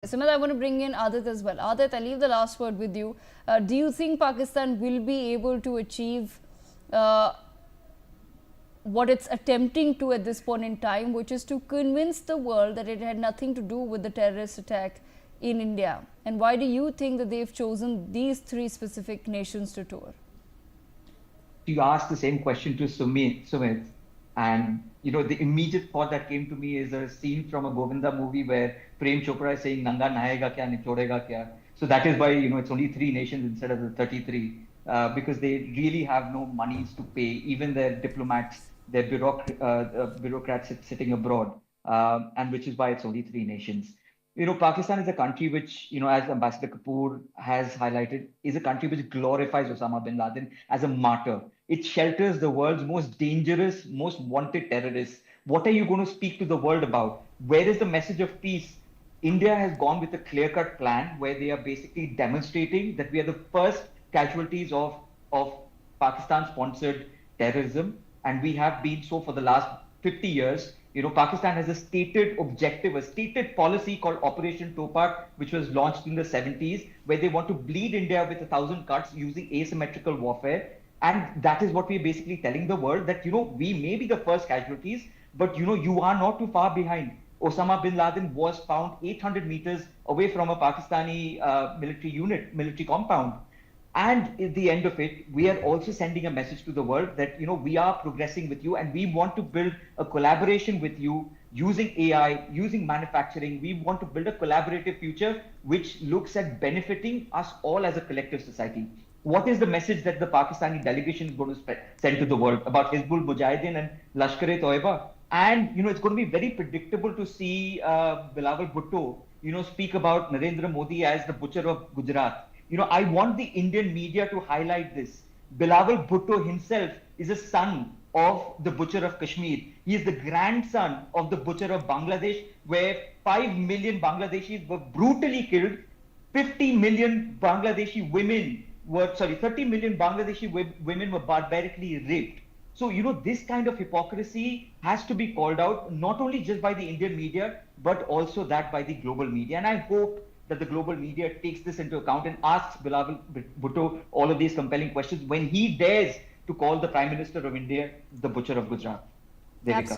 Sumit, I want to bring in Adit as well. Adit, I leave the last word with you. Do you think Pakistan will be able to achieve what it's attempting to at this point in time, which is to convince the world that it had nothing to do with the terrorist attack in India? And why do you think that they've chosen these three specific nations to tour? You asked the same question to Sumit, and the immediate thought that came to me is a scene from a Govinda movie where Prem Chopra is saying "Nanga nahega kya, nichodega kya." So that is why it's only three nations instead of the 33, because they really have no monies to pay even their diplomats, their bureaucrats sitting abroad, and which is why it's only three nations. Pakistan is a country which, as Ambassador Kapoor has highlighted, is a country which glorifies Osama bin Laden as a martyr. It shelters the world's most dangerous, most wanted terrorists. What are you going to speak to the world about? Where is the message of peace? India has gone with a clear-cut plan where they are basically demonstrating that we are the first casualties of Pakistan-sponsored terrorism, and we have been so for the last 50 years. Pakistan has a stated objective, a stated policy called Operation Topak, which was launched in the 70s, where they want to bleed India with 1,000 cuts using asymmetrical warfare. And that is what we're basically telling the world, that, we may be the first casualties, but, you are not too far behind. Osama bin Laden was found 800 meters away from a Pakistani military compound. And at the end of it, we are also sending a message to the world that, we are progressing with you and we want to build a collaboration with you using AI, using manufacturing. We want to build a collaborative future which looks at benefiting us all as a collective society. What is the message that the Pakistani delegation is going to send to the world about Hizbul Mujahideen and Lashkar-e-Toiba? And, it's going to be very predictable to see Bilawal Bhutto, speak about Narendra Modi as the butcher of Gujarat. I want the Indian media to highlight this. Bilawal Bhutto himself is a son of the butcher of Kashmir. He is the grandson of the butcher of Bangladesh, where 5 million Bangladeshis were brutally killed. 50 million Bangladeshi women 30 million Bangladeshi women were barbarically raped. So, this kind of hypocrisy has to be called out, not only just by the Indian media, but also that by the global media. And I hope that the global media takes this into account and asks Bilawal Bhutto all of these compelling questions when he dares to call the Prime Minister of India the butcher of Gujarat. Devika.